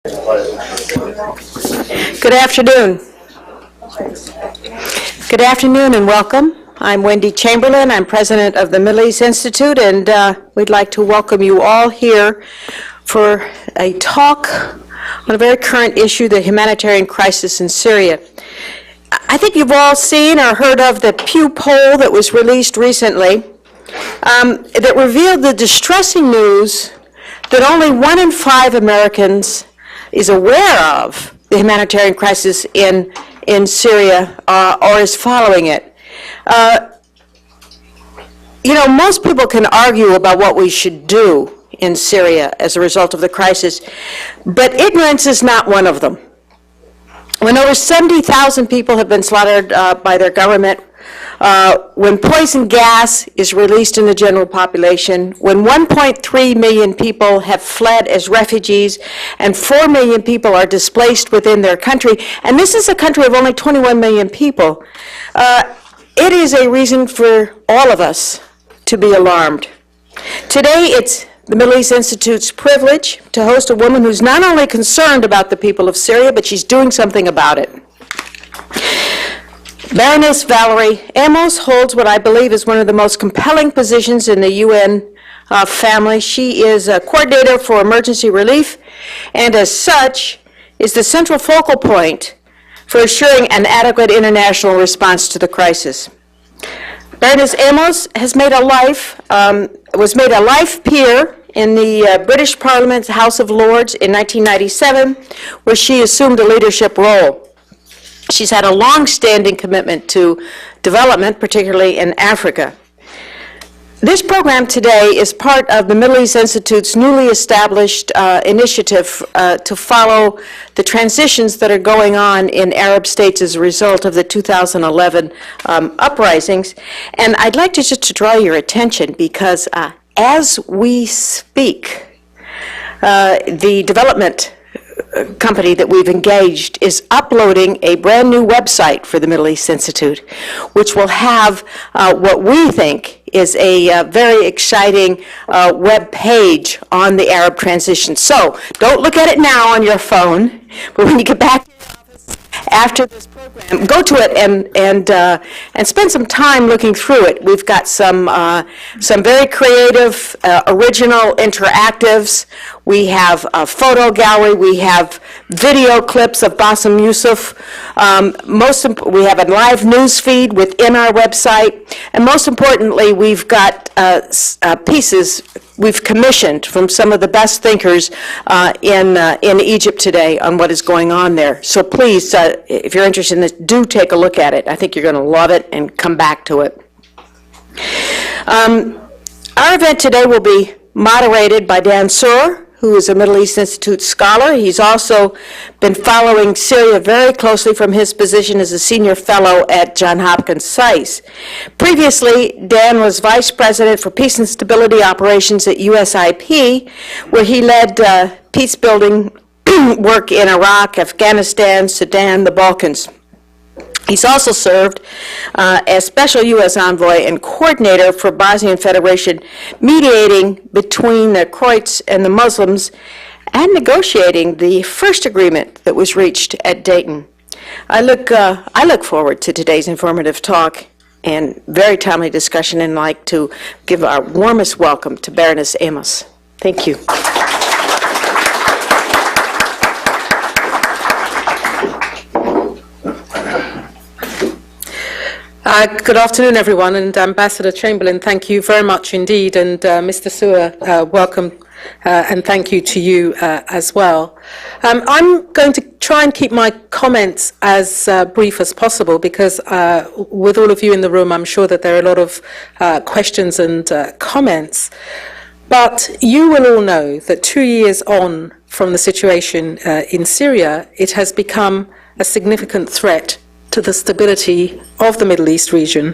Good afternoon. Good afternoon and welcome. I'm Wendy Chamberlain. I'm president of the Middle East Institute, and we'd like to welcome you all here for a talk on a very current issue, the humanitarian crisis in Syria. I think you've all seen or heard of the Pew poll that was released recently that revealed the distressing news that only 1 in 5 Americans is aware of the humanitarian crisis in Syria or is following it. Most people can argue about what we should do in Syria as a result of the crisis, but ignorance is not one of them. When over 70,000 people have been slaughtered by their government, when poison gas is released in the general population, when 1.3 million people have fled as refugees, and 4 million people are displaced within their country, and this is a country of only 21 million people, it is a reason for all of us to be alarmed. Today, it's the Middle East Institute's privilege to host a woman who's not only concerned about the people of Syria, but she's doing something about it. Baroness Valerie Amos holds what I believe is one of the most compelling positions in the UN family. She is a coordinator for emergency relief, and as such, is the central focal point for assuring an adequate international response to the crisis. Baroness Amos has was made a life peer in the British Parliament's House of Lords in 1997, where she assumed a leadership role. She's had a long-standing commitment to development, particularly in Africa. This program today is part of the Middle East Institute's newly established initiative to follow the transitions that are going on in Arab states as a result of the 2011 uprisings. And I'd like to just to draw your attention because as we speak, the development company that we've engaged is uploading a brand new website for the Middle East Institute, which will have what we think is a very exciting web page on the Arab transition. So don't look at it now on your phone, but when you get back to the office after this program, go to it and spend some time looking through it. We've got some very creative, original interactives. We have a photo gallery. We have video clips of Bassem Youssef. We have a live news feed within our website. And most importantly, we've got pieces we've commissioned from some of the best thinkers in Egypt today on what is going on there. So please, if you're interested in this, do take a look at it. I think you're going to love it and come back to it. Our event today will be moderated by Dan Suhr, who is a Middle East Institute scholar. He's also been following Syria very closely from his position as a senior fellow at Johns Hopkins SAIS. Previously, Dan was vice president for peace and stability operations at USIP, where he led peace-building work in Iraq, Afghanistan, Sudan, the Balkans. He's also served as special U.S. envoy and coordinator for Bosnian Federation, mediating between the Croats and the Muslims and negotiating the first agreement that was reached at Dayton. I look forward to today's informative talk and very timely discussion, and like to give our warmest welcome to Baroness Amos. Thank you. Good afternoon, everyone, and Ambassador Chamberlain, thank you very much indeed, and Mr. Suhr, welcome, and thank you to you as well. I'm going to try and keep my comments as brief as possible because with all of you in the room, I'm sure that there are a lot of questions and comments. But you will all know that 2 years on from the situation in Syria, it has become a significant threat to the stability of the Middle East region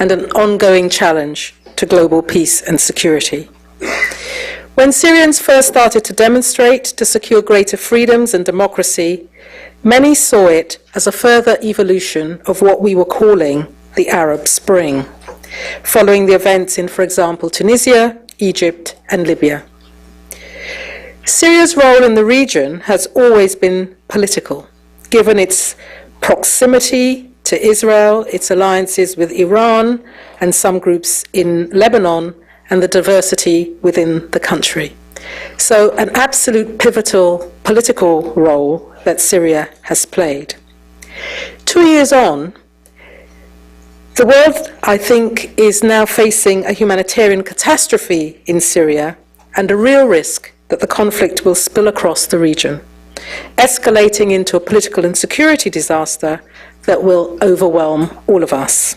and an ongoing challenge to global peace and security. When Syrians first started to demonstrate to secure greater freedoms and democracy, many saw it as a further evolution of what we were calling the Arab Spring, following the events in, for example, Tunisia, Egypt, and Libya. Syria's role in the region has always been political, given its proximity to Israel, its alliances with Iran and some groups in Lebanon, and the diversity within the country. So an absolute pivotal political role that Syria has played. 2 years on, the world, I think, is now facing a humanitarian catastrophe in Syria and a real risk that the conflict will spill across the region, escalating into a political and security disaster that will overwhelm all of us.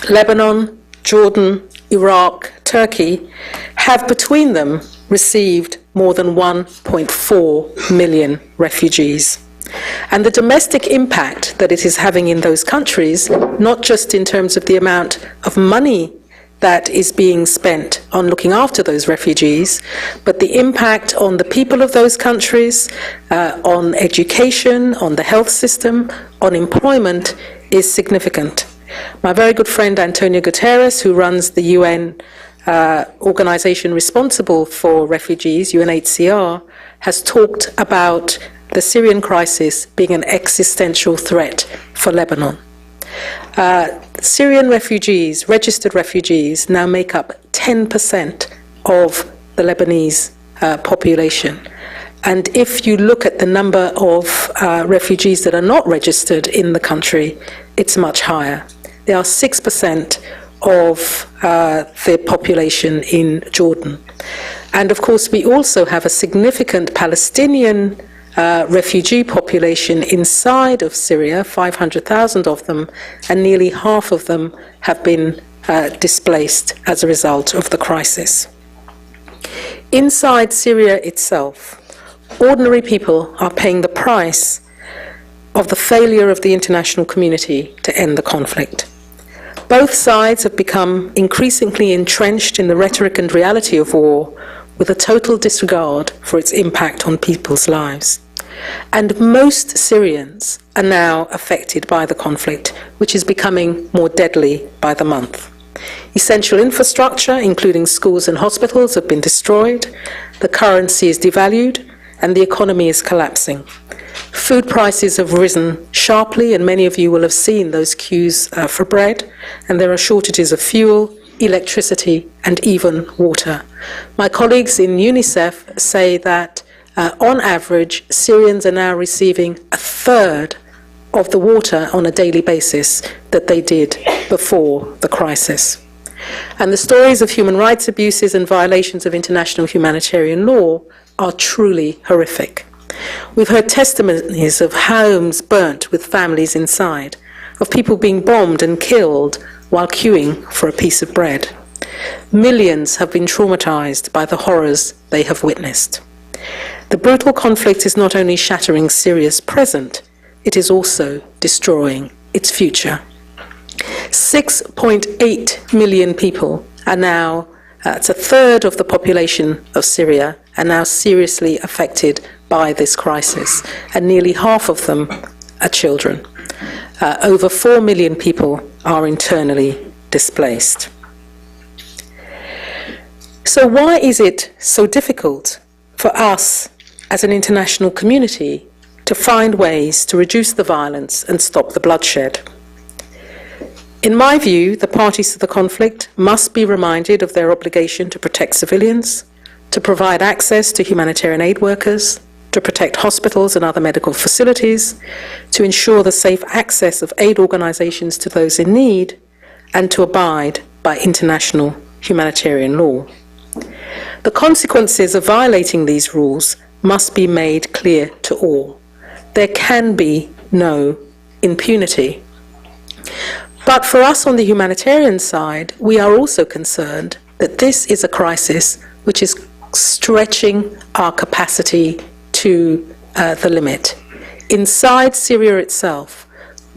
Lebanon, Jordan, Iraq, Turkey have between them received more than 1.4 million refugees. And the domestic impact that it is having in those countries, not just in terms of the amount of money that is being spent on looking after those refugees, but the impact on the people of those countries, on education, on the health system, on employment, is significant. My very good friend Antonio Guterres, who runs the UN organization responsible for refugees, UNHCR, has talked about the Syrian crisis being an existential threat for Lebanon. Syrian refugees, registered refugees, now make up 10% of the Lebanese population. And if you look at the number of refugees that are not registered in the country, it's much higher. There are 6% of the population in Jordan. And of course, we also have a significant Palestinian refugee population inside of Syria, 500,000 of them, and nearly half of them have been displaced as a result of the crisis. Inside Syria itself, ordinary people are paying the price of the failure of the international community to end the conflict. Both sides have become increasingly entrenched in the rhetoric and reality of war, with a total disregard for its impact on people's lives. And most Syrians are now affected by the conflict, which is becoming more deadly by the month. Essential infrastructure, including schools and hospitals, have been destroyed, the currency is devalued, and the economy is collapsing. Food prices have risen sharply, and many of you will have seen those queues for bread, and there are shortages of fuel, electricity, and even water. My colleagues in UNICEF say that on average, Syrians are now receiving a third of the water on a daily basis that they did before the crisis. And the stories of human rights abuses and violations of international humanitarian law are truly horrific. We've heard testimonies of homes burnt with families inside, of people being bombed and killed while queuing for a piece of bread. Millions have been traumatized by the horrors they have witnessed. The brutal conflict is not only shattering Syria's present, it is also destroying its future. 6.8 million people are now, it's a third of the population of Syria, are now seriously affected by this crisis, and nearly half of them are children. Over 4 million people are internally displaced. So why is it so difficult for us as an international community to find ways to reduce the violence and stop the bloodshed? In my view, the parties to the conflict must be reminded of their obligation to protect civilians, to provide access to humanitarian aid workers, to protect hospitals and other medical facilities, to ensure the safe access of aid organizations to those in need, and to abide by international humanitarian law. The consequences of violating these rules must be made clear to all. There can be no impunity. But for us on the humanitarian side, we are also concerned that this is a crisis which is stretching our capacity to the limit. Inside Syria itself,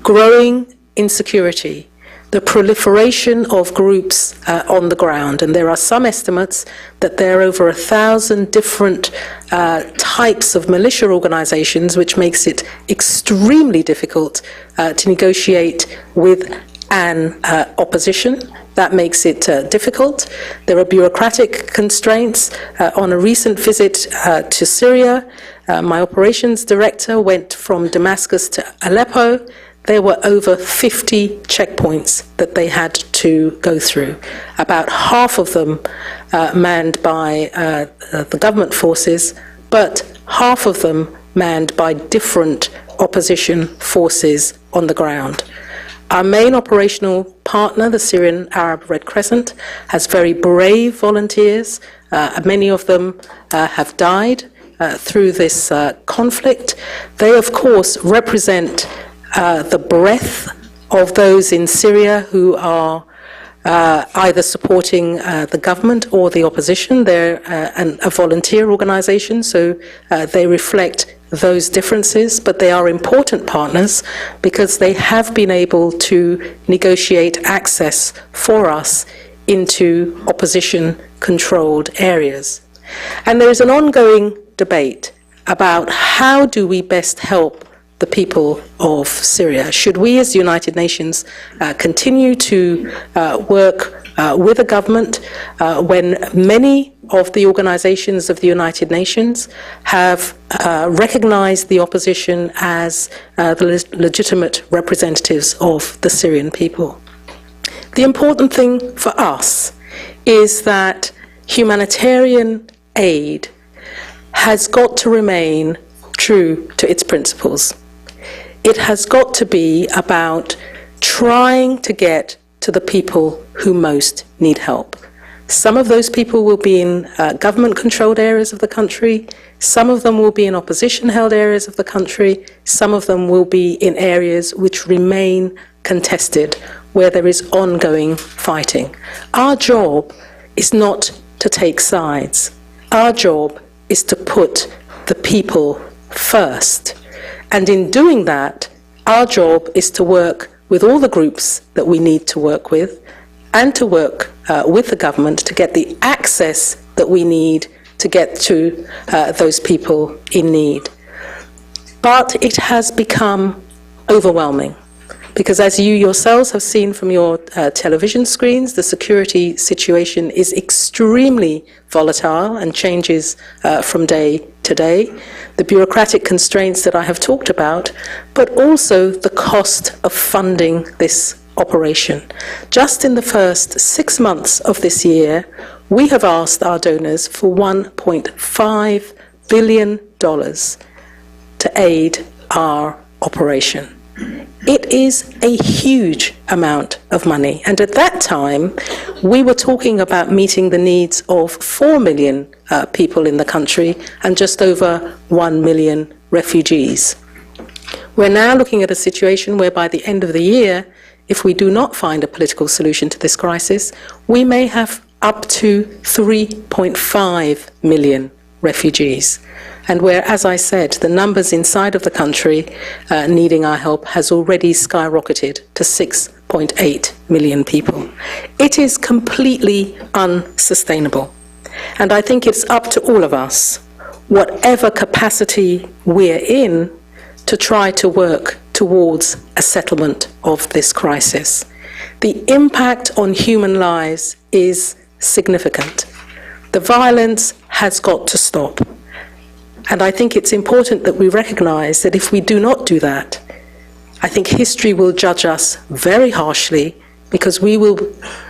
growing insecurity, the proliferation of groups on the ground, and there are some estimates that there are over 1,000 different types of militia organizations, which makes it extremely difficult to negotiate with and opposition. That makes it difficult. There are bureaucratic constraints. On a recent visit to Syria, my operations director went from Damascus to Aleppo. There were over 50 checkpoints that they had to go through, about half of them manned by the government forces, but half of them manned by different opposition forces on the ground. Our main operational partner, the Syrian Arab Red Crescent, has very brave volunteers. Many of them have died through this conflict. They, of course, represent the breadth of those in Syria who are either supporting the government or the opposition. They're a volunteer organization, so they reflect those differences, but they are important partners because they have been able to negotiate access for us into opposition-controlled areas. And there is an ongoing debate about how do we best help the people of Syria. Should we as the United Nations continue to work with the government when many of the organizations of the United Nations have recognized the opposition as the legitimate representatives of the Syrian people? The important thing for us is that humanitarian aid has got to remain true to its principles. It has got to be about trying to get to the people who most need help. Some of those people will be in government-controlled areas of the country. Some of them will be in opposition-held areas of the country. Some of them will be in areas which remain contested, where there is ongoing fighting. Our job is not to take sides. Our job is to put the people first. And in doing that, our job is to work with all the groups that we need to work with and to work with the government to get the access that we need to get to those people in need. But it has become overwhelming because, as you yourselves have seen from your television screens, the security situation is extremely volatile and changes from day to day. The bureaucratic constraints that I have talked about, but also the cost of funding this operation. Just in the first 6 months of this year, we have asked our donors for $1.5 billion to aid our operation. It is a huge amount of money, and at that time we were talking about meeting the needs of 4 million people in the country and just over 1 million refugees. We're now looking at a situation where by the end of the year, if we do not find a political solution to this crisis, we may have up to 3.5 million refugees. And where, as I said, the numbers inside of the country needing our help has already skyrocketed to 6.8 million people. It is completely unsustainable. And I think it's up to all of us, whatever capacity we're in, to try to work towards a settlement of this crisis. The impact on human lives is significant. The violence has got to stop. And I think it's important that we recognize that if we do not do that, I think history will judge us very harshly because we will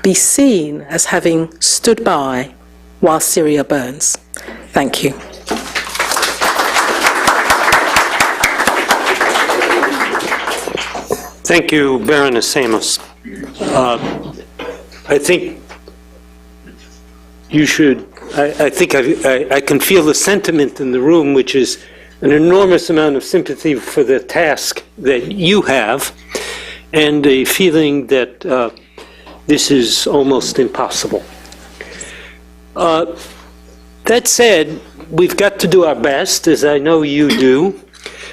be seen as having stood by while Syria burns. Thank you. Thank you, Baroness Amos. I think you should, I think I can feel the sentiment in the room, which is an enormous amount of sympathy for the task that you have, and a feeling that this is almost impossible. That said, we've got to do our best, as I know you do,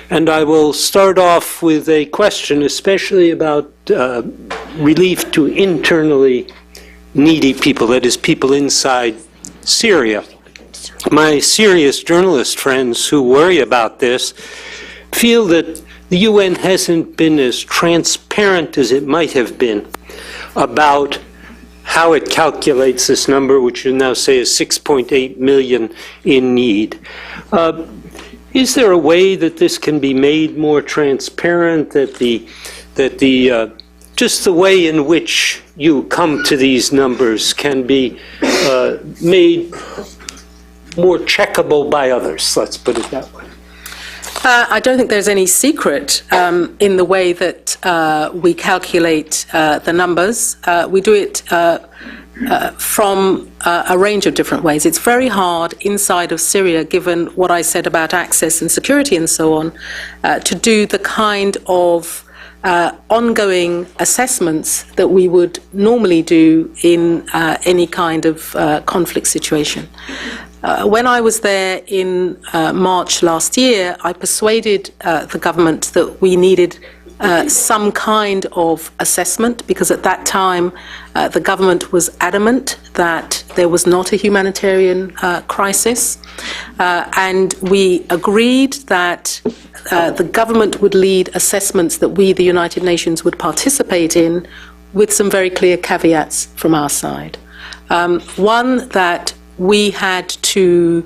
and I will start off with a question, especially about relief to internally needy people, that is, people inside Syria. My serious journalist friends who worry about this feel that the UN hasn't been as transparent as it might have been about how it calculates this number, which you now say is 6.8 million in need. Is there a way that this can be made more transparent, that just the way in which you come to these numbers can be made more checkable by others? Let's put it that way. I don't think there's any secret in the way that we calculate the numbers. We do it from a range of different ways. It's very hard inside of Syria, given what I said about access and security and so on, to do the kind of ongoing assessments that we would normally do in any kind of conflict situation. When I was there in March last year, I persuaded the government that we needed some kind of assessment, because at that time the government was adamant that there was not a humanitarian crisis, and we agreed that the government would lead assessments that we, the United Nations, would participate in, with some very clear caveats from our side. One, that we had to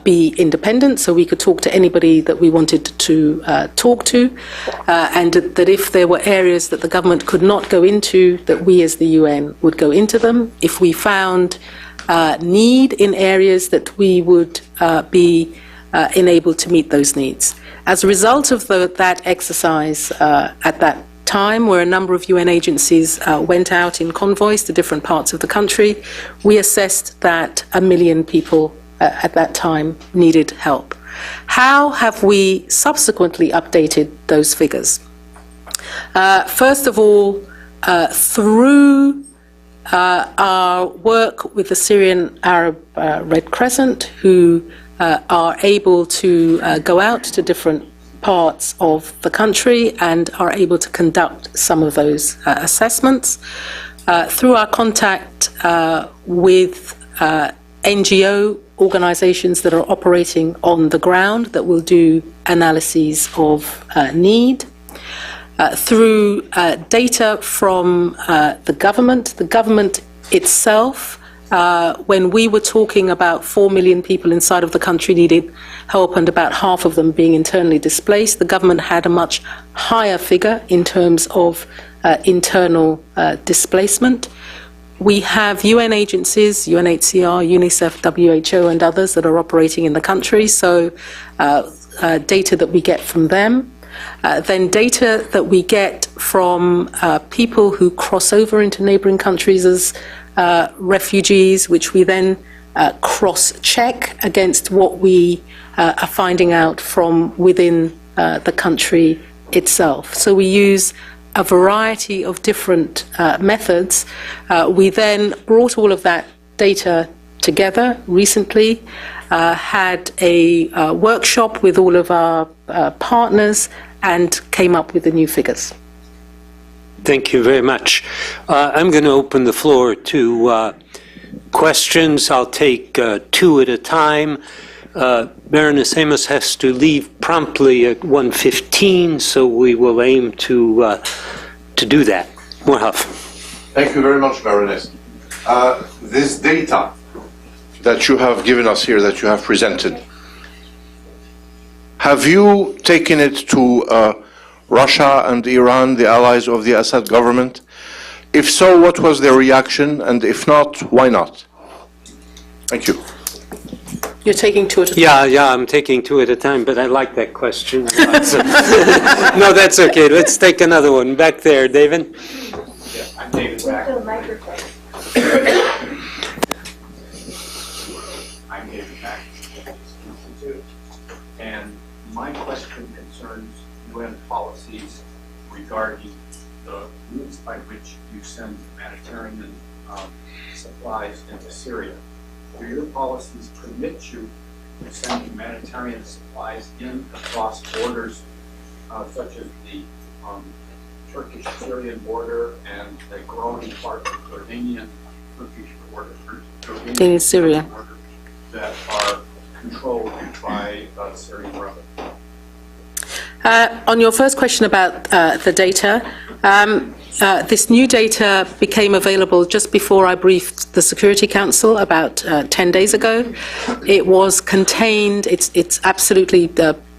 be independent, so we could talk to anybody that we wanted to talk to, and that if there were areas that the government could not go into, that we as the UN would go into them. If we found need in areas, that we would be enabled to meet those needs. As a result of that exercise at that time, where a number of UN agencies went out in convoys to different parts of the country, we assessed that 1 million people at that time needed help. How have we subsequently updated those figures? First of all, through our work with the Syrian Arab Red Crescent, who are able to go out to different parts of the country and are able to conduct some of those assessments. Through our contact with NGO organizations that are operating on the ground that will do analyses of need. Through data from the government itself, when we were talking about 4 million people inside of the country needing help and about half of them being internally displaced, the government had a much higher figure in terms of internal displacement. We have UN agencies, UNHCR, UNICEF, WHO, and others that are operating in the country, so data that we get from them. Then data that we get from people who cross over into neighbouring countries as refugees, which we then cross-check against what we are finding out from within the country itself. So we use a variety of different methods. We then brought all of that data together recently, had a workshop with all of our partners, and came up with the new figures. Thank you very much. I'm going to open the floor to questions. I'll take two at a time. Baroness Amos has to leave promptly at 1:15, so we will aim to do that. Morhaf. Thank you very much, Baroness. This data that you have given us here, that you have presented, have you taken it to Russia and Iran, the allies of the Assad government? If so, what was their reaction? And if not, why not? Thank you. You're taking two at a time? Yeah, I'm taking two at a time, but I like that question. No, that's okay. Let's take another one. Back there, David. Yeah, I'm David Back. I'm David Back, Institute, and my question concerns UN policies regarding the routes by which you send humanitarian supplies into Syria. Do your policies permit you to send humanitarian supplies in across borders, such as the Turkish-Syrian border and the growing part of the Jordanian-Turkish border, in Syria, border, that are controlled by Syrian rebels? On your first question about the data, this new data became available just before I briefed the Security Council about 10 days ago. It was contained, it's absolutely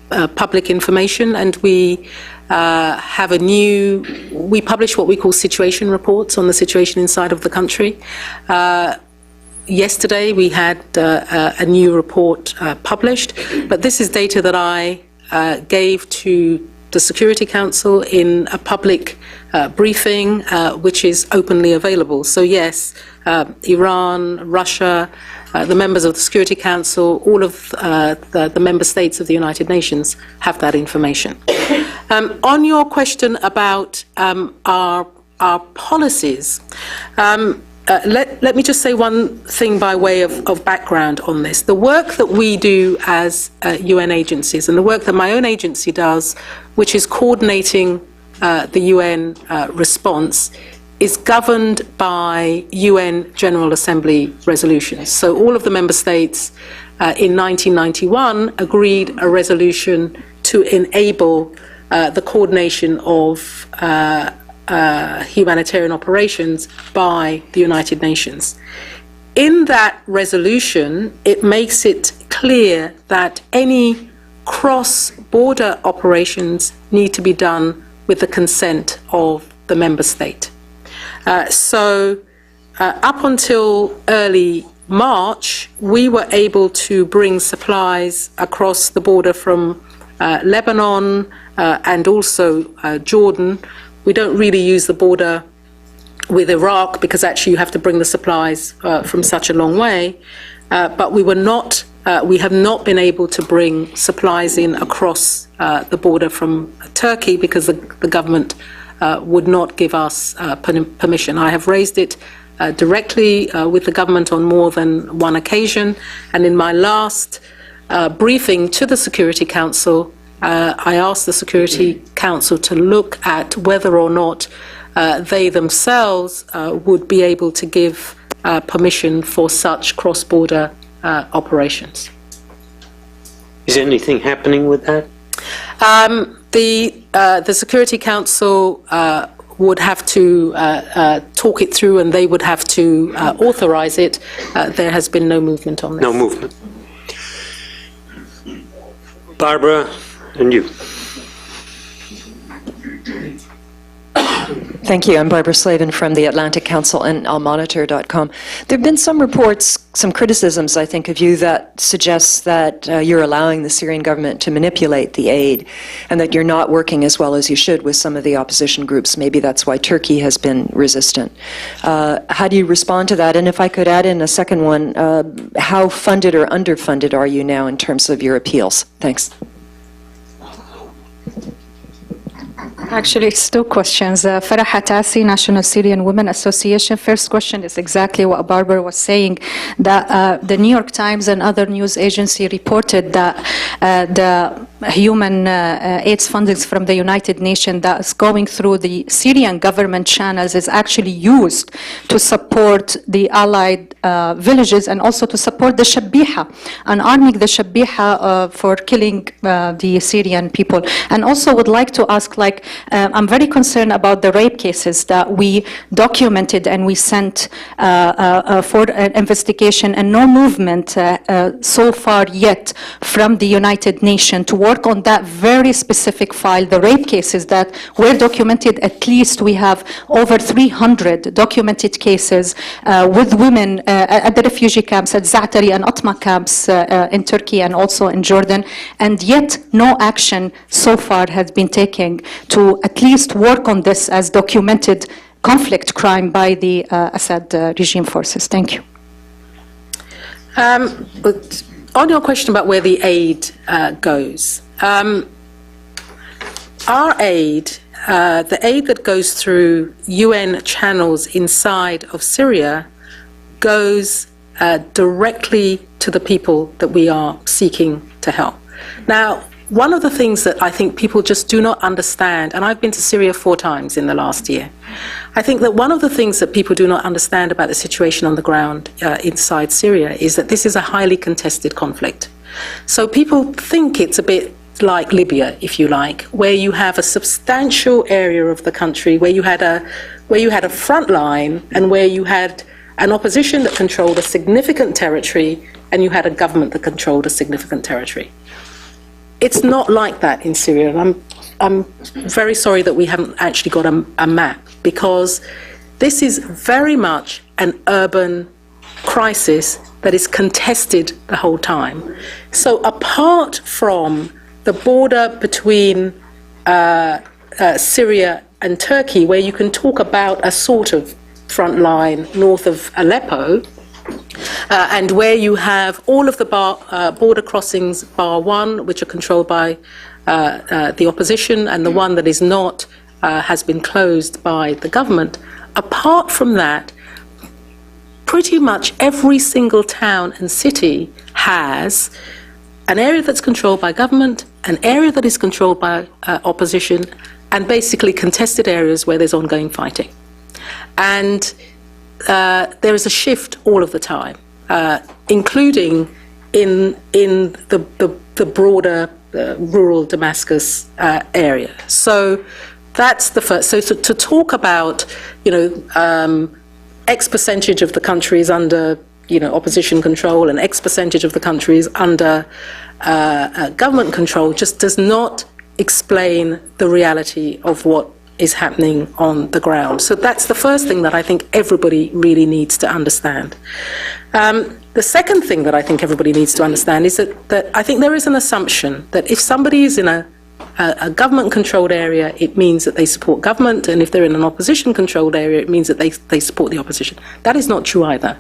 public information, and we have we publish what we call situation reports on the situation inside of the country. Yesterday we had a new report published, but this is data that I gave to the Security Council in a public briefing, which is openly available. So yes, Iran, Russia, the members of the Security Council, all of the member states of the United Nations have that information. On your question about our policies, let me just say one thing by way of background on this. The work that we do as UN agencies, and the work that my own agency does, which is coordinating the UN response, is governed by UN General Assembly resolutions. So all of the member states in 1991 agreed a resolution to enable the coordination of humanitarian operations by the United Nations. In that resolution, it makes it clear that any cross-border operations need to be done with the consent of the member state. Up until early March, we were able to bring supplies across the border from Lebanon and also Jordan. We don't really use the border with Iraq because actually you have to bring the supplies from such a long way. But we have not been able to bring supplies in across the border from Turkey because the government would not give us permission. I have raised it directly with the government on more than one occasion, and in my last briefing to the Security Council, I asked the Security Council to look at whether or not they themselves would be able to give permission for such cross-border operations. Is anything happening with that? The Security Council would have to talk it through, and they would have to authorize it. There has been no movement on this. No movement. Barbara, and you. Thank you. I'm Barbara Slavin from the Atlantic Council and allmonitor.com. There have been some reports, some criticisms, I think, of you that suggests that you're allowing the Syrian government to manipulate the aid and that you're not working as well as you should with some of the opposition groups. Maybe that's why Turkey has been resistant. How do you respond to that? And if I could add in a second one, how funded or underfunded are you now in terms of your appeals? Thanks. Actually, it's two questions. Farah Hatasi, National Syrian Women Association. First question is exactly what Barbara was saying, that the New York Times and other news agency reported that the human aid fundings from the United Nations that is going through the Syrian government channels is actually used to support the allied villages and also to support the Shabiha and arming the Shabiha for killing the Syrian people. And also would like to ask, I'm very concerned about the rape cases that we documented and we sent for an investigation, and no movement so far yet from the United Nations to work on that very specific file, the rape cases that were documented. At least we have over 300 documented cases with women at the refugee camps at Zaatari and Atma camps in Turkey and also in Jordan, and yet no action so far has been taken to at least work on this as documented conflict crime by the Assad regime forces. Thank you. On your question about where the aid goes, our aid, the aid that goes through UN channels inside of Syria, goes directly to the people that we are seeking to help. Now, one of the things that I think people just do not understand, and I've been to Syria 4 times in the last year, I think that one of the things that people do not understand about the situation on the ground inside Syria is that this is a highly contested conflict. So people think it's a bit like Libya, if you like, where you have a substantial area of the country where you had a front line and where you had an opposition that controlled a significant territory and you had a government that controlled a significant territory. It's not like that in Syria. And I'm very sorry that we haven't actually got a map, because this is very much an urban crisis that is contested the whole time. So apart from the border between Syria and Turkey, where you can talk about a sort of front line north of Aleppo, and where you have all of the border crossings, bar one, which are controlled by the opposition, and the one that is not has been closed by the government. Apart from that, pretty much every single town and city has an area that's controlled by government, an area that is controlled by opposition, and basically contested areas where there's ongoing fighting. And there is a shift all of the time, including in the broader rural Damascus area. So that's the first. So to talk about, X percentage of the country is under, opposition control, and X percentage of the country is under government control just does not explain the reality of what is happening on the ground. So that's the first thing that I think everybody really needs to understand. The second thing that I think everybody needs to understand is that I think there is an assumption that if somebody is in a government-controlled area, it means that they support government, and if they're in an opposition-controlled area, it means that they support the opposition. That is not true either.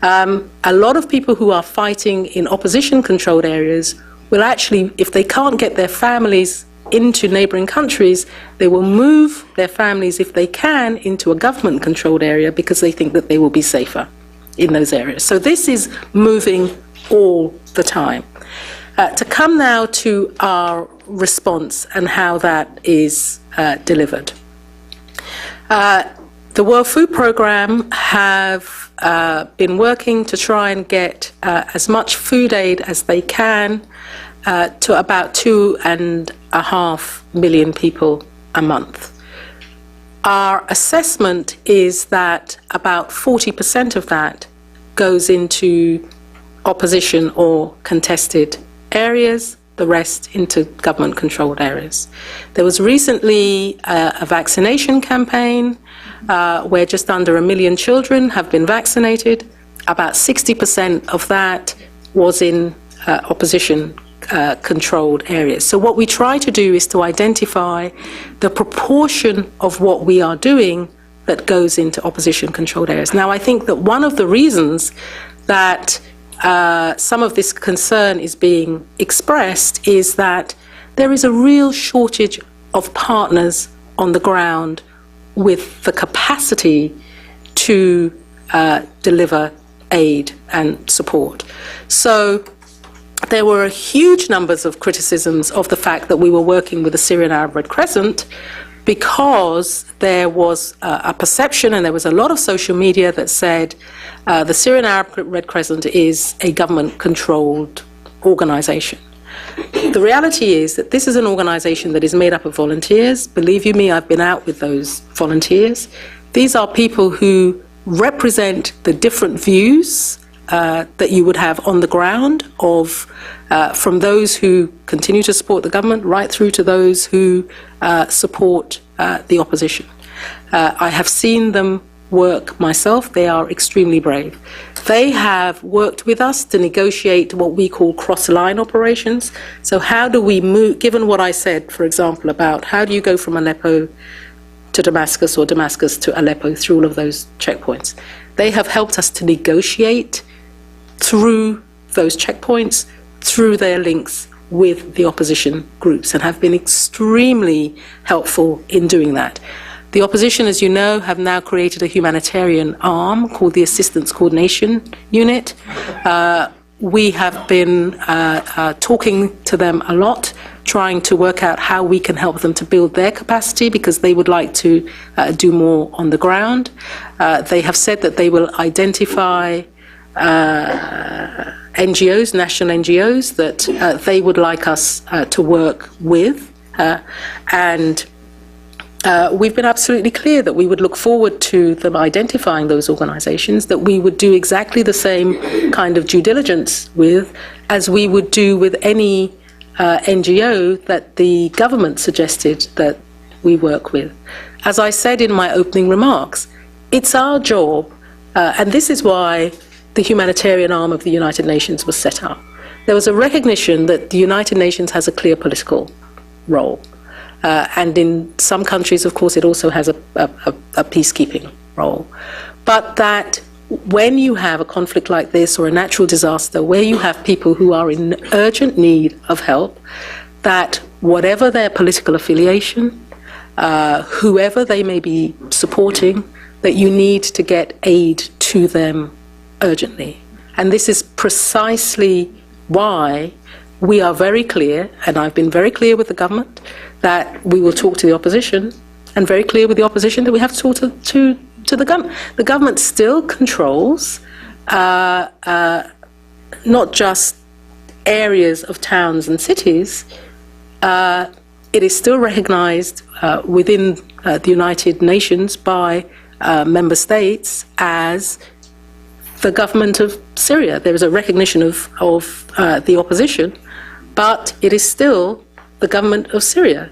A lot of people who are fighting in opposition-controlled areas will actually, if they can't get their families into neighbouring countries, they will move their families, if they can, into a government-controlled area because they think that they will be safer in those areas. So this is moving all the time. To come now to our response and how that is delivered. The World Food Programme have been working to try and get as much food aid as they can to about 2.5 million people a month. Our assessment is that about 40% of that goes into opposition or contested areas, the rest into government-controlled areas. There was recently a vaccination campaign where just under 1 million children have been vaccinated. About 60% of that was in opposition controlled areas. So what we try to do is to identify the proportion of what we are doing that goes into opposition controlled areas. Now, I think that one of the reasons that some of this concern is being expressed is that there is a real shortage of partners on the ground with the capacity to deliver aid and support. So there were huge numbers of criticisms of the fact that we were working with the Syrian Arab Red Crescent, because there was a perception, and there was a lot of social media that said the Syrian Arab Red Crescent is a government-controlled organization. The reality is that this is an organization that is made up of volunteers. Believe you me, I've been out with those volunteers. These are people who represent the different views that you would have on the ground from those who continue to support the government right through to those who support the opposition. I have seen them work myself. They are extremely brave. They have worked with us to negotiate what we call cross-line operations. So how do we move, given what I said, for example, about how do you go from Aleppo to Damascus or Damascus to Aleppo through all of those checkpoints? They have helped us to negotiate through those checkpoints, through their links with the opposition groups, and have been extremely helpful in doing that. The opposition, as you know, have now created a humanitarian arm called the Assistance Coordination Unit. We have been talking to them a lot, trying to work out how we can help them to build their capacity, because they would like to do more on the ground. They have said that they will identify NGOs, national NGOs, that they would like us to work with. And we've been absolutely clear that we would look forward to them identifying those organisations, that we would do exactly the same kind of due diligence with as we would do with any NGO that the government suggested that we work with. As I said in my opening remarks, it's our job, and this is why the humanitarian arm of the United Nations was set up. There was a recognition that the United Nations has a clear political role. And in some countries, of course, it also has a peacekeeping role. But that when you have a conflict like this or a natural disaster, where you have people who are in urgent need of help, that whatever their political affiliation, whoever they may be supporting, that you need to get aid to them urgently. And this is precisely why we are very clear, and I've been very clear with the government, that we will talk to the opposition, and very clear with the opposition that we have to talk to the government. The government still controls not just areas of towns and cities. It is still recognized within the United Nations by member states as the government of Syria. There is a recognition of the opposition, but it is still the government of Syria.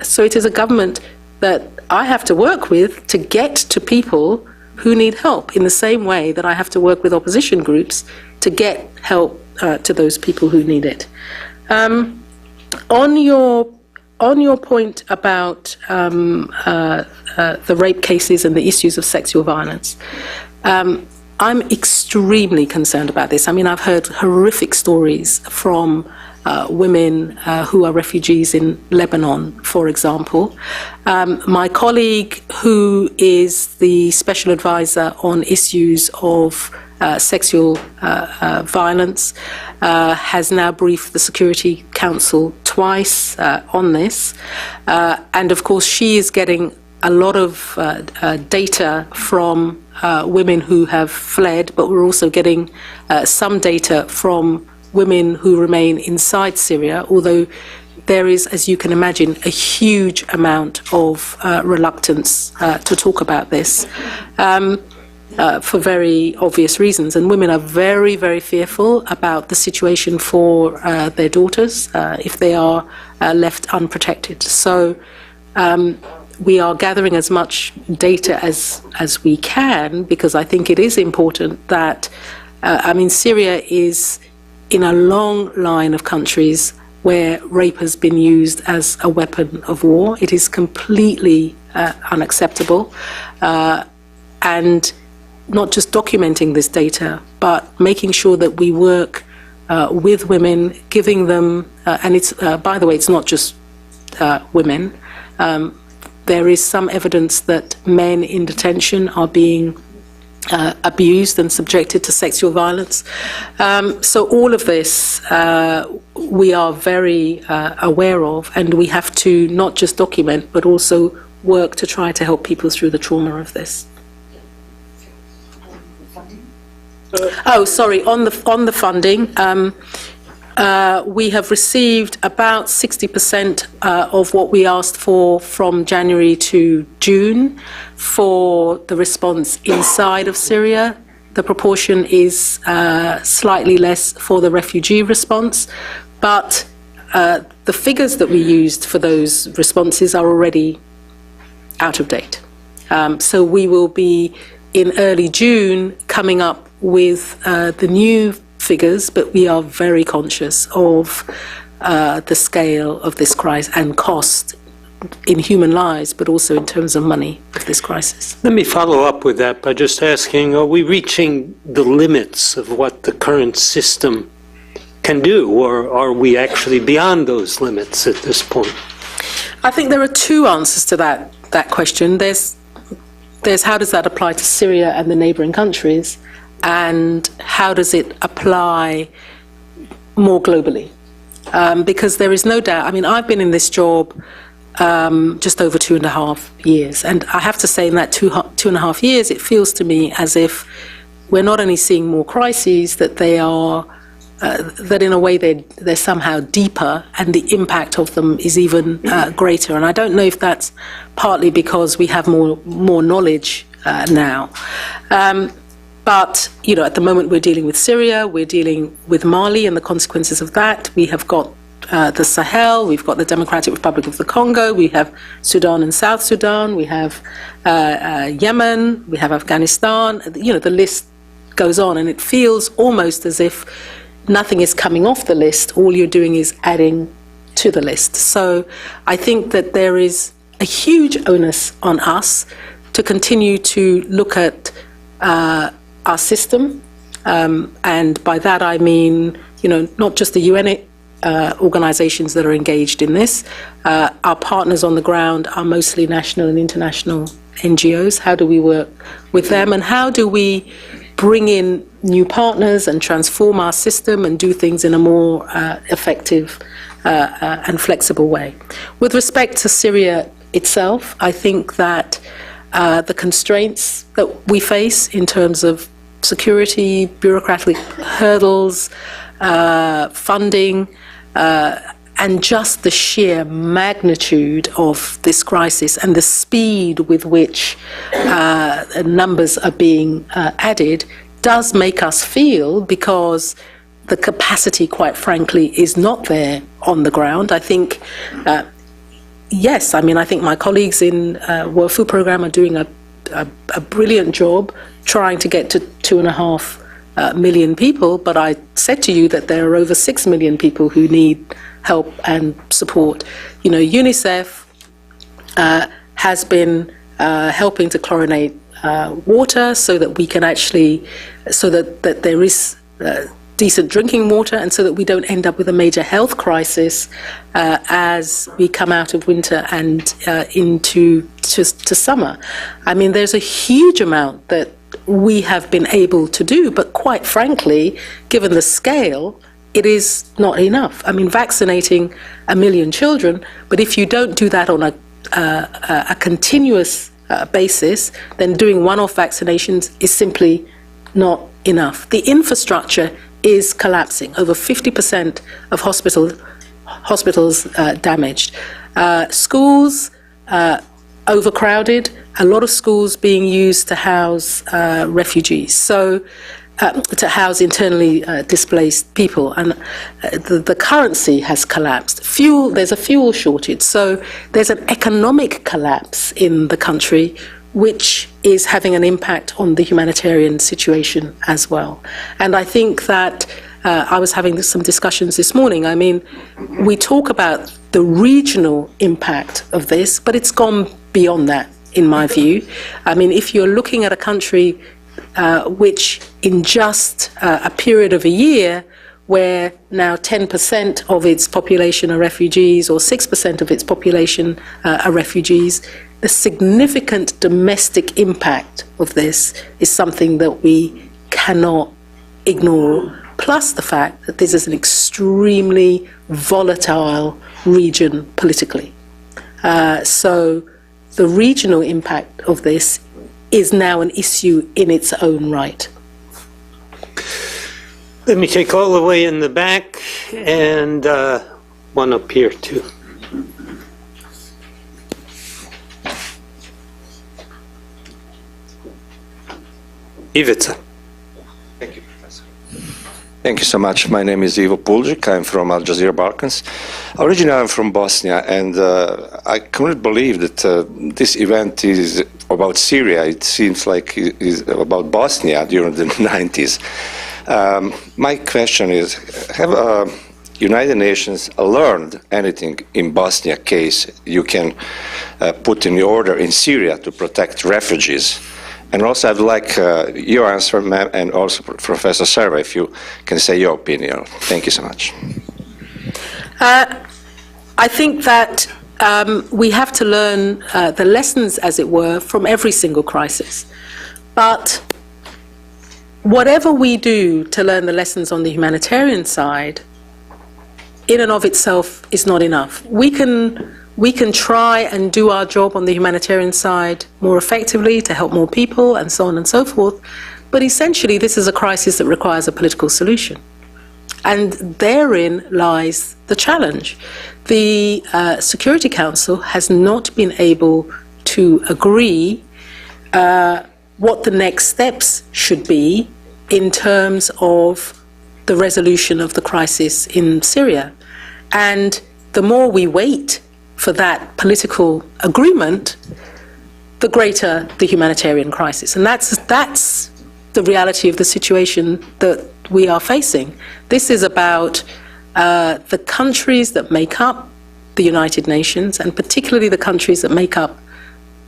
So it is a government that I have to work with to get to people who need help, in the same way that I have to work with opposition groups to get help to those people who need it. On your point about the rape cases and the issues of sexual violence, I'm extremely concerned about this. I mean, I've heard horrific stories from women who are refugees in Lebanon, for example. My colleague, who is the special advisor on issues of sexual violence, has now briefed the Security Council twice on this. And of course, she is getting a lot of data from women who have fled, but we're also getting some data from women who remain inside Syria, although there is, as you can imagine, a huge amount of reluctance to talk about this for very obvious reasons. And women are very, very fearful about the situation for their daughters if they are left unprotected. So we are gathering as much data as we can, because I think it is important that, I mean, Syria is in a long line of countries where rape has been used as a weapon of war. It is completely unacceptable. And not just documenting this data, but making sure that we work with women, giving them, and it's, by the way, it's not just women. There is some evidence that men in detention are being abused and subjected to sexual violence. So all of this we are very aware of, and we have to not just document, but also work to try to help people through the trauma of this. Oh, sorry, on the funding, we have received about 60% of what we asked for from January to June for the response inside of Syria. The proportion is slightly less for the refugee response, but the figures that we used for those responses are already out of date. So we will be in early June coming up with the new figures, but we are very conscious of the scale of this crisis and cost in human lives, but also in terms of money of this crisis. Let me follow up with that by just asking, are we reaching the limits of what the current system can do, or are we actually beyond those limits at this point? I think there are two answers to that question. There's how does that apply to Syria and the neighbouring countries, and how does it apply more globally? Because there is no doubt, I mean, I've been in this job just over 2.5 years, and I have to say in that 2.5 years, it feels to me as if we're not only seeing more crises, that they are, that in a way they're somehow deeper and the impact of them is even greater. And I don't know if that's partly because we have more knowledge now. But, you know, at the moment we're dealing with Syria, we're dealing with Mali and the consequences of that. We have got the Sahel, we've got the Democratic Republic of the Congo, we have Sudan and South Sudan, we have Yemen, we have Afghanistan. You know, the list goes on, and it feels almost as if nothing is coming off the list. All you're doing is adding to the list. So I think that there is a huge onus on us to continue to look at our system, and by that I mean, you know, not just the UN organizations that are engaged in this. Our partners on the ground are mostly national and international NGOs. How do we work with them, and how do we bring in new partners and transform our system and do things in a more effective and flexible way? With respect to Syria itself, I think that the constraints that we face in terms of security, bureaucratic hurdles, funding, and just the sheer magnitude of this crisis and the speed with which numbers are being added does make us feel, because the capacity, quite frankly, is not there on the ground. I think, yes, I mean, I think my colleagues in World Food Programme are doing a brilliant job trying to get to 2.5 million people, but I said to you that there are over 6 million people who need help and support. You know, UNICEF has been helping to chlorinate water so that we can actually, so that there is decent drinking water, and so that we don't end up with a major health crisis as we come out of winter and into summer. I mean, there's a huge amount that we have been able to do, but quite frankly, given the scale, it is not enough. I mean, vaccinating 1 million children, but if you don't do that on a continuous basis, then doing one-off vaccinations is simply not enough. The infrastructure is collapsing. Over 50% of hospitals damaged. Schools overcrowded. A lot of schools being used to house refugees. So to house internally displaced people, and the currency has collapsed. There's a fuel shortage, so there's an economic collapse in the country, which is having an impact on the humanitarian situation as well. And I think that I was having some discussions this morning. I mean, we talk about the regional impact of this, but it's gone beyond that, in my view. I mean, if you're looking at a country which in just a period of a year, where now 10% of its population are refugees or 6% of its population are refugees, the significant domestic impact of this is something that we cannot ignore, plus the fact that this is an extremely volatile region politically. So the regional impact of this is now an issue in its own right. Let me take all the way in the back and one up here too. Ivica. Thank you, Professor. Thank you so much. My name is Ivo Puljic. I'm from Al Jazeera Balkans. Originally, I'm from Bosnia, and I couldn't believe that this event is about Syria. It seems like it is about Bosnia during the 90s. My question is, have United Nations learned anything in Bosnia case you can put in order in Syria to protect refugees? And also, I'd like your answer, ma'am, and also Professor Serva, if you can say your opinion. Thank you so much. I think that we have to learn the lessons, as it were, from every single crisis. But whatever we do to learn the lessons on the humanitarian side, in and of itself is not enough. We can try and do our job on the humanitarian side more effectively to help more people and so on and so forth, But essentially, this is a crisis that requires a political solution. And therein lies the challenge. The Security Council has not been able to agree what the next steps should be in terms of the resolution of the crisis in Syria. And the more we wait for that political agreement, the greater the humanitarian crisis. And that's the reality of the situation that we are facing. This is about the countries that make up the United Nations, and particularly the countries that make up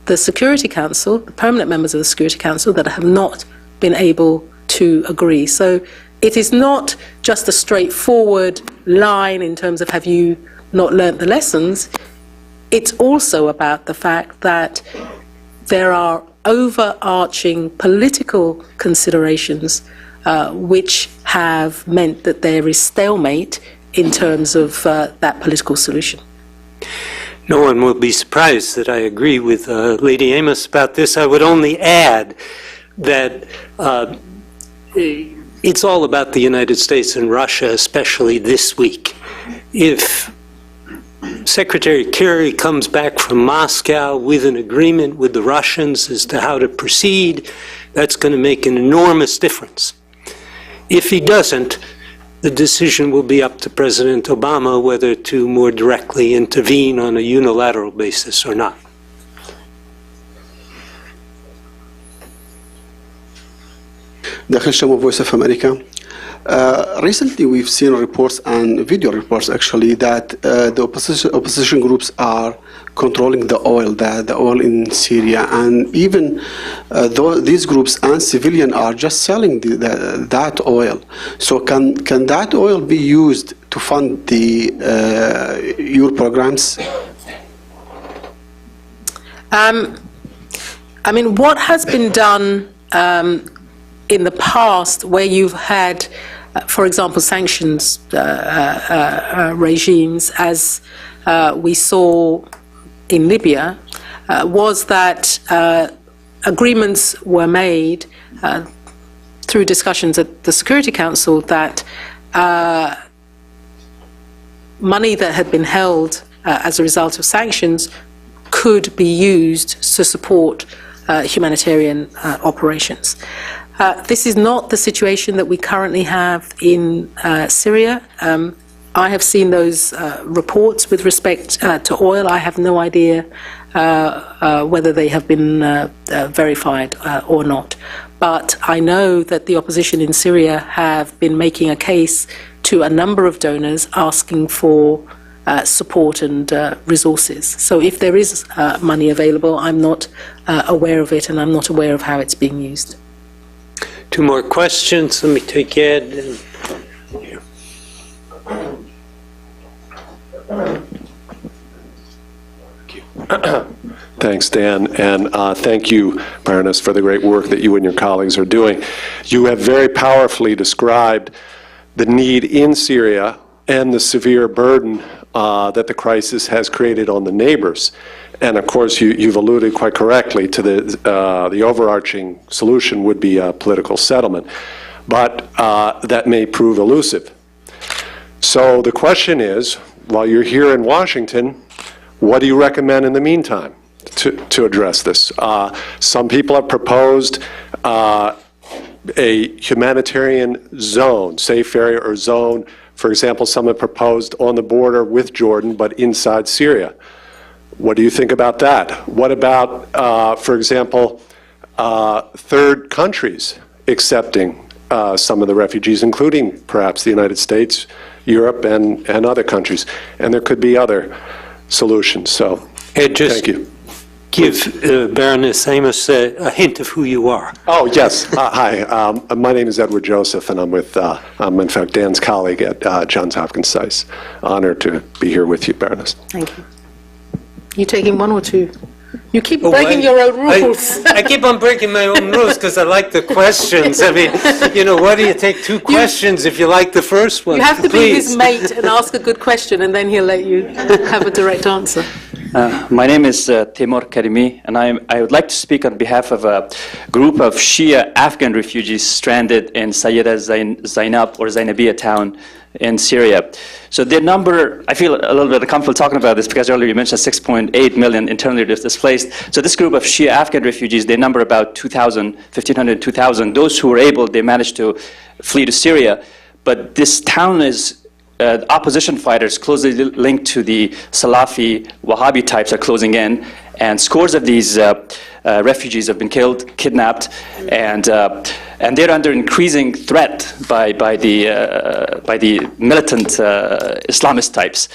the Security Council, the permanent members of the Security Council, that have not been able to agree. So it is not just a straightforward line in terms of have you not learnt the lessons. It's also about the fact that there are overarching political considerations which have meant that there is stalemate in terms of that political solution. No one will be surprised that I agree with Lady Amos about this. I would only add that it's all about the United States and Russia, especially this week. If Secretary Kerry comes back from Moscow with an agreement with the Russians as to how to proceed, that's going to make an enormous difference. If he doesn't, the decision will be up to President Obama whether to more directly intervene on a unilateral basis or not. Dakhil Shamo, Voice of America. Recently, we've seen reports and video reports, actually, that the opposition groups are controlling the oil in Syria, and even these groups and civilians are just selling that oil. So can that oil be used to fund your programs? I mean, what has been done in the past, where you've had, for example, sanctions regimes, as we saw in Libya, was that agreements were made through discussions at the Security Council that money that had been held as a result of sanctions could be used to support humanitarian operations. This is not the situation that we currently have in Syria. I have seen those reports with respect to oil. I have no idea whether they have been verified or not. But I know that the opposition in Syria have been making a case to a number of donors asking for support and resources. So if there is money available, I'm not aware of it, and I'm not aware of how it's being used. Two more questions. Let me take Ed. Here. Thanks, Dan, and thank you, Baroness, for the great work that you and your colleagues are doing. You have very powerfully described the need in Syria and the severe burden that the crisis has created on the neighbors. And of course, you've alluded quite correctly to the overarching solution would be a political settlement, but that may prove elusive. So the question is, while you're here in Washington, what do you recommend in the meantime to address this? Some people have proposed a humanitarian zone, safe area or zone. For example, some have proposed on the border with Jordan, but inside Syria. What do you think about that? What about, for example, third countries accepting some of the refugees, including perhaps the United States, Europe, and other countries? And there could be other solutions. So, thank you. Give Baroness Amos a hint of who you are. Oh, yes. Hi. My name is Edward Joseph, and I'm in fact Dan's colleague at Johns Hopkins SAIS. Honored to be here with you, Baroness. Thank you. You taking one or two? You keep breaking your own rules. I keep on breaking my own rules because I like the questions. I mean, why do you take two questions if you like the first one? You have to be his mate and ask a good question, and then he'll let you have a direct answer. My name is Timur Karimi, and I would like to speak on behalf of a group of Shia Afghan refugees stranded in Sayyida Zainab or Zainabia town in Syria. So their number, I feel a little bit uncomfortable talking about this because earlier you mentioned 6.8 million internally displaced. So this group of Shia Afghan refugees, they number about 2,000, 1,500, 2,000. Those who were able, they managed to flee to Syria. But this town is opposition fighters closely linked to the Salafi Wahhabi types are closing in, and scores of these refugees have been killed, kidnapped, and they're under increasing threat by the militant Islamist types.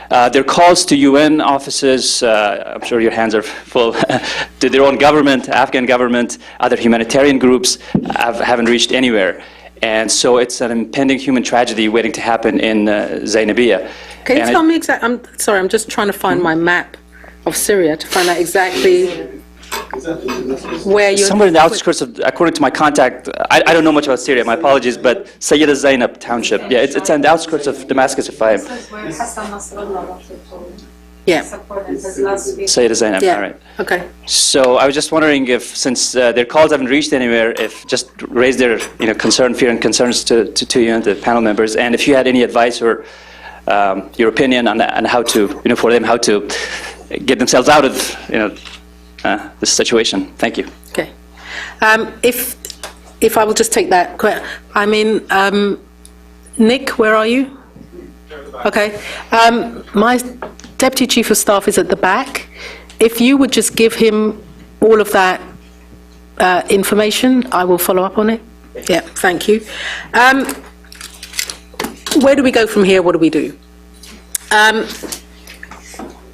Their calls to UN offices, I'm sure your hands are full, to their own government, Afghan government, other humanitarian groups haven't reached anywhere. And so it's an impending human tragedy waiting to happen in Zainabia. Can you tell me exactly? I'm sorry, I'm just trying to find my map of Syria to find out exactly where you're... Somewhere in the outskirts of, according to my contact, I don't know much about Syria, my apologies, but Sayyida Zainab township. Yeah, it's on the outskirts of Damascus, if I am. Yeah. Sayyida Zainab, Yeah. all right. Okay. So I was just wondering if, since their calls haven't reached anywhere, if just raise their concern, fear and concerns to you and the panel members, and if you had any advice or your opinion on how to, for them, how to get themselves out of, this situation. Thank you. Okay. If I will just take that, I mean, Nick, where are you? Okay. My Deputy Chief of Staff is at the back. If you would just give him all of that information, I will follow up on it. Yeah, thank you. Where do we go from here? What do we do?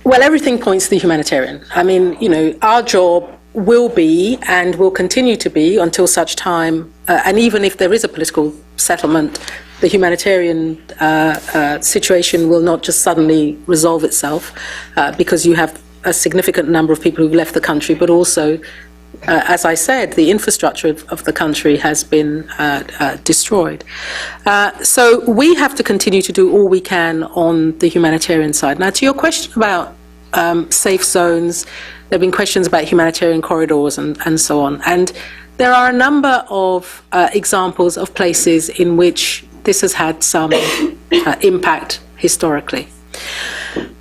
Well, everything points to the humanitarian. I mean, our job will be and will continue to be until such time, and even if there is a political settlement, the humanitarian situation will not just suddenly resolve itself because you have a significant number of people who've left the country, but also, as I said, the infrastructure of the country has been destroyed. So we have to continue to do all we can on the humanitarian side. Now, to your question about safe zones, there have been questions about humanitarian corridors and so on. And there are a number of examples of places in which this has had some impact historically.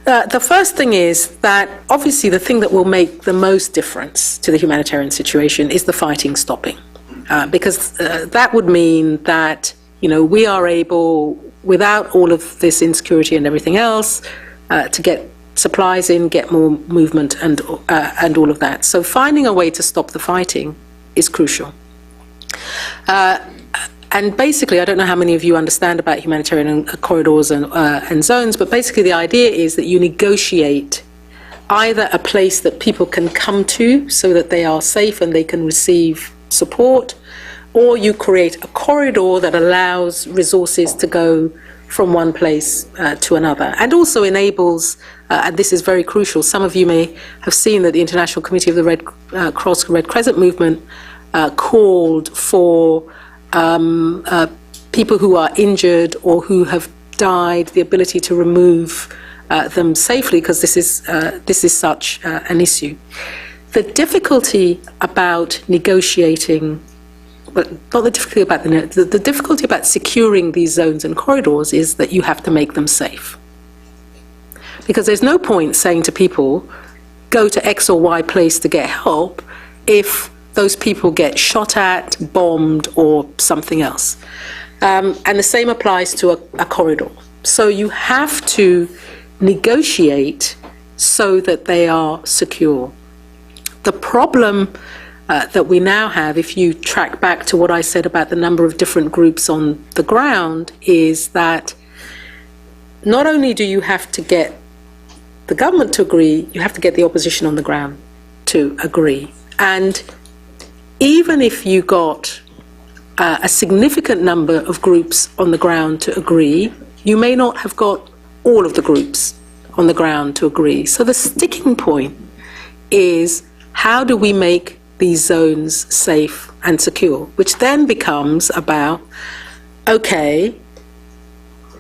The first thing is that obviously the thing that will make the most difference to the humanitarian situation is the fighting stopping, because that would mean that we are able, without all of this insecurity and everything else, to get supplies in, get more movement and all of that. So finding a way to stop the fighting is crucial. And basically, I don't know how many of you understand about humanitarian corridors and zones, but basically the idea is that you negotiate either a place that people can come to so that they are safe and they can receive support, or you create a corridor that allows resources to go from one place to another, and also enables, and this is very crucial, some of you may have seen that the International Committee of the Red Cross Red Crescent Movement called for people who are injured or who have died, the ability to remove them safely, because this is such an issue. The difficulty about negotiating, but not the difficulty about the difficulty about securing these zones and corridors is that you have to make them safe. Because there's no point saying to people, go to X or Y place to get help, if those people get shot at, bombed, or something else. And the same applies to a corridor. So you have to negotiate so that they are secure. The problem that we now have, if you track back to what I said about the number of different groups on the ground, is that not only do you have to get the government to agree, you have to get the opposition on the ground to agree. And even if you got a significant number of groups on the ground to agree, you may not have got all of the groups on the ground to agree. So the sticking point is, how do we make these zones safe and secure? Which then becomes about, okay,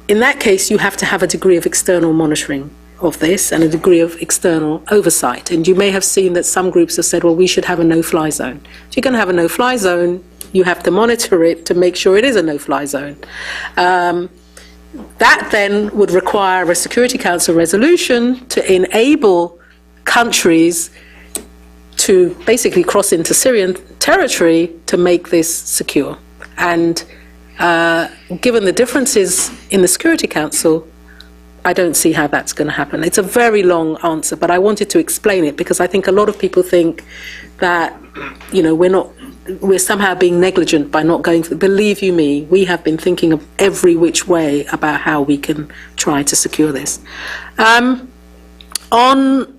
in that case you have to have a degree of external monitoring of this and a degree of external oversight. And you may have seen that some groups have said, well, we should have a no-fly zone. If you're going to have a no-fly zone, you have to monitor it to make sure it is a no-fly zone. That then would require a Security Council resolution to enable countries to basically cross into Syrian territory to make this secure. And given the differences in the Security Council, I don't see how that's going to happen. It's a very long answer, but I wanted to explain it because I think a lot of people think that, you know, we're somehow being negligent by not going through. Believe you me, we have been thinking of every which way about how we can try to secure this. On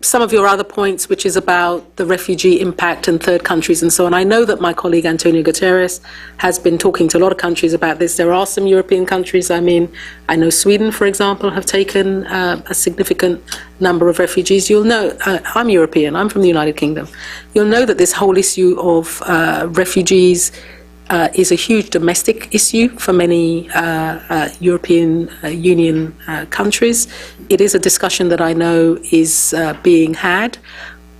some of your other points, which is about the refugee impact and third countries and so on, I know that my colleague Antonio Guterres has been talking to a lot of countries about this. There are some European countries, I mean, I know Sweden, for example, have taken a significant number of refugees. You'll know, I'm European, I'm from the United Kingdom. You'll know that this whole issue of refugees is a huge domestic issue for many European Union countries. It is a discussion that I know is being had.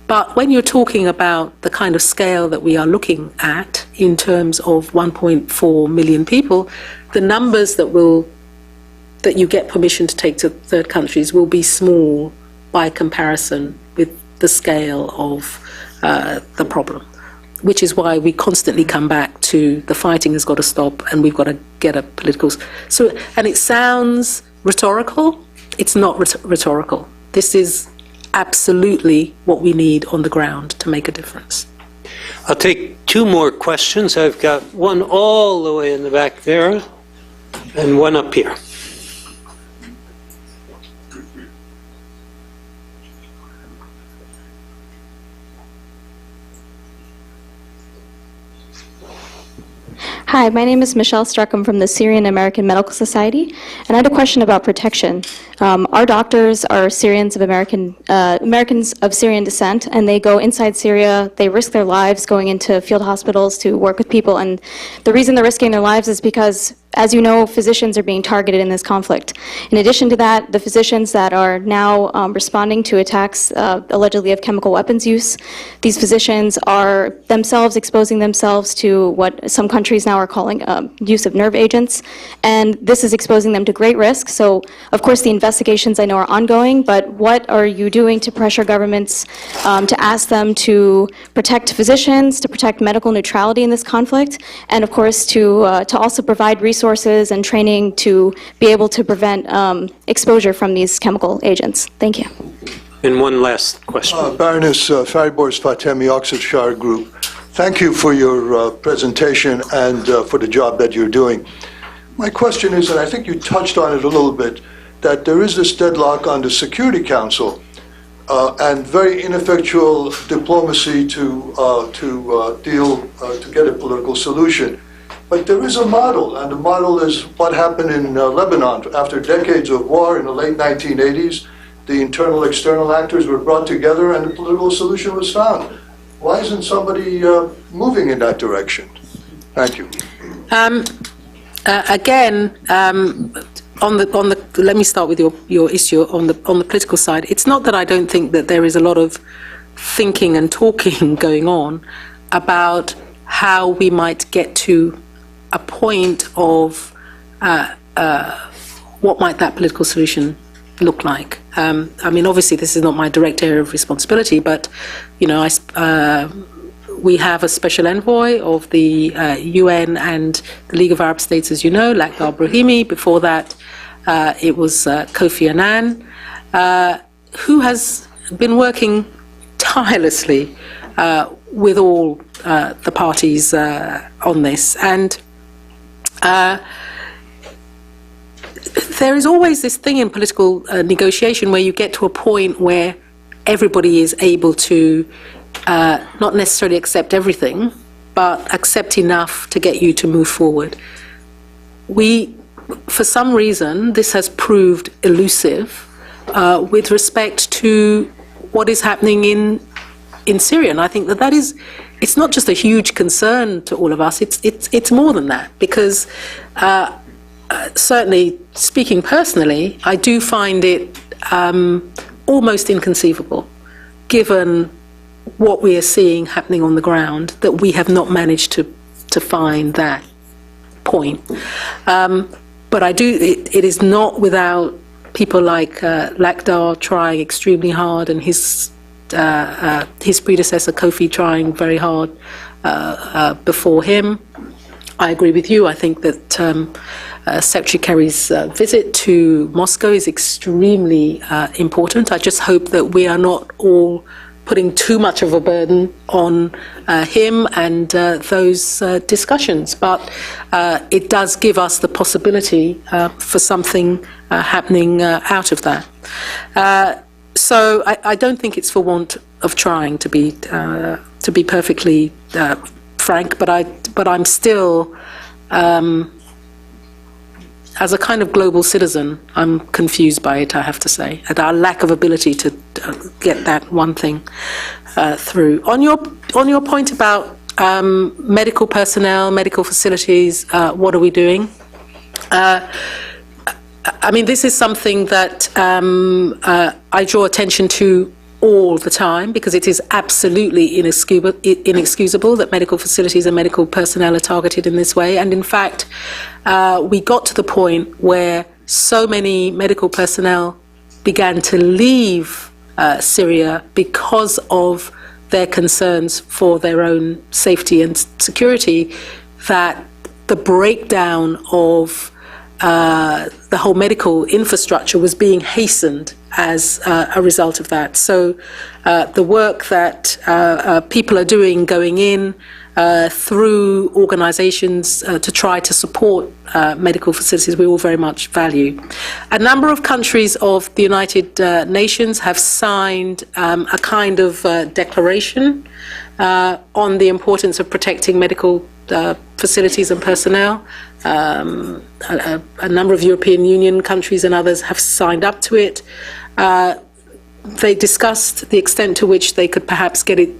But when you're talking about the kind of scale that we are looking at in terms of 1.4 million people, the numbers that you get permission to take to third countries will be small by comparison with the scale of the problem. Which is why we constantly come back to the fighting has got to stop and we've got to get a political... So, and it sounds rhetorical. It's not rhetorical. This is absolutely what we need on the ground to make a difference. I'll take two more questions. I've got one all the way in the back there and one up here. Hi, my name is Michelle Struckham from the Syrian American Medical Society, and I had a question about protection. Our doctors are Syrians of Americans of Syrian descent, and they go inside Syria. They risk their lives going into field hospitals to work with people, and the reason they're risking their lives is because, as you know, physicians are being targeted in this conflict. In addition to that, the physicians that are now responding to attacks allegedly of chemical weapons use, these physicians are themselves exposing themselves to what some countries now are calling use of nerve agents, and this is exposing them to great risk. So, of course, the investigations I know are ongoing, but what are you doing to pressure governments to ask them to protect physicians, to protect medical neutrality in this conflict, and of course to also provide resources and training to be able to prevent exposure from these chemical agents? Thank you. And one last question. Baroness Faribors Fatemi, Oxfordshire Group. Thank you for your presentation and for the job that you're doing. My question is, and I think you touched on it a little bit, that there is this deadlock on the Security Council and very ineffectual diplomacy to get a political solution. But there is a model, and the model is what happened in Lebanon. After decades of war in the late 1980s, the internal external actors were brought together and a political solution was found. Why isn't somebody moving in that direction? Thank you. Let me start with your issue on the political side. It's not that I don't think that there is a lot of thinking and talking going on about how we might get to a point of what might that political solution look like. I mean, obviously, this is not my direct area of responsibility, but, you know, we have a special envoy of the UN and the League of Arab States, as you know, Lakhdar Brahimi. Before that, it was Kofi Annan, who has been working tirelessly with all the parties on this. And there is always this thing in political negotiation where you get to a point where everybody is able to not necessarily accept everything, but accept enough to get you to move forward. For some reason, this has proved elusive with respect to what is happening in Syria. And I think that it's not just a huge concern to all of us, it's more than that, because certainly, speaking personally, I do find it almost inconceivable, given what we are seeing happening on the ground, that we have not managed to find that point. But it is not without people like Lakhdar trying extremely hard, and his predecessor Kofi trying very hard before him. I agree with you. I think that Secretary Kerry's visit to Moscow is extremely important. I just hope that we are not all putting too much of a burden on him and those discussions. But it does give us the possibility for something happening out of that. So I don't think it's for want of trying, to be perfectly frank. But I'm still, as a kind of global citizen, I'm confused by it, I have to say, at our lack of ability to get that one thing through. On your point about medical personnel, medical facilities, what are we doing? I mean, this is something that I draw attention to all the time, because it is absolutely inexcusable that medical facilities and medical personnel are targeted in this way. And in fact, we got to the point where so many medical personnel began to leave Syria because of their concerns for their own safety and security, that the breakdown of the whole medical infrastructure was being hastened as a result of that. So the work that people are doing, going in through organizations to try to support medical facilities, we all very much value. A number of countries of the United Nations have signed a kind of declaration on the importance of protecting medical facilities and personnel. A number of European Union countries and others have signed up to it. They discussed the extent to which they could perhaps get it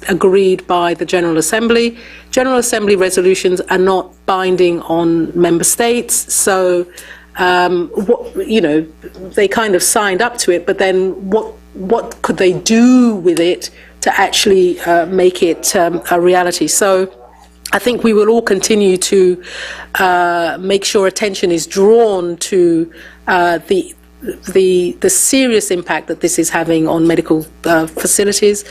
agreed by the General Assembly. General Assembly resolutions are not binding on member states, so they kind of signed up to it, but then what could they do with it to actually make it a reality? So I think we will all continue to make sure attention is drawn to the serious impact that this is having on medical facilities,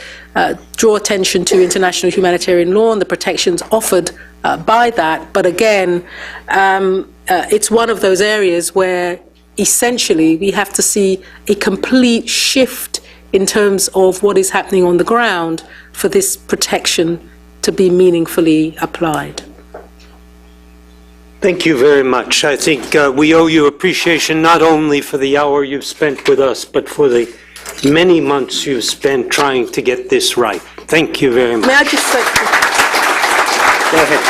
draw attention to international humanitarian law and the protections offered by that. But again, it's one of those areas where essentially we have to see a complete shift in terms of what is happening on the ground for this protection to be meaningfully applied. Thank you very much. I think we owe you appreciation not only for the hour you've spent with us, but for the many months you've spent trying to get this right. Thank you very much. May I just say... Go ahead.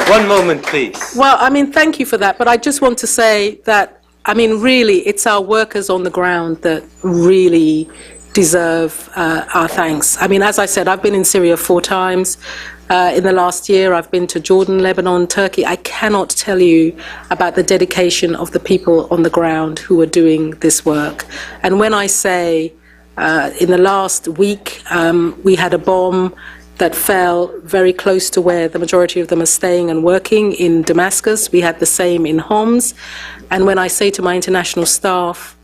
One moment, please. Well, I mean, thank you for that, but I just want to say that, I mean, really, it's our workers on the ground that really deserve our thanks. I mean, as I said, I've been in Syria 4 times. In the last year, I've been to Jordan, Lebanon, Turkey. I cannot tell you about the dedication of the people on the ground who are doing this work. And when I say in the last week, we had a bomb that fell very close to where the majority of them are staying and working in Damascus. We had the same in Homs. And when I say to my international staff,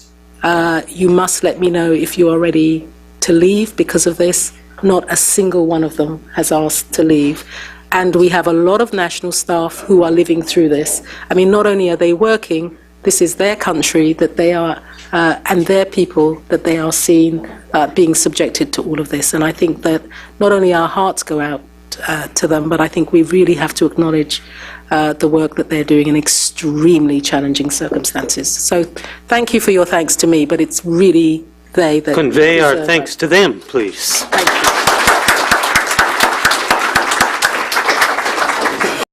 you must let me know if you are ready to leave because of this, not a single one of them has asked to leave. And we have a lot of national staff who are living through this. I mean, not only are they working, this is their country that they are, and their people that they are seeing being subjected to all of this. And I think that not only our hearts go out to them, but I think we really have to acknowledge the work that they're doing in extremely challenging circumstances. So thank you for your thanks to me, but it's really they that convey our deserve thanks that. to them, please. Thank you.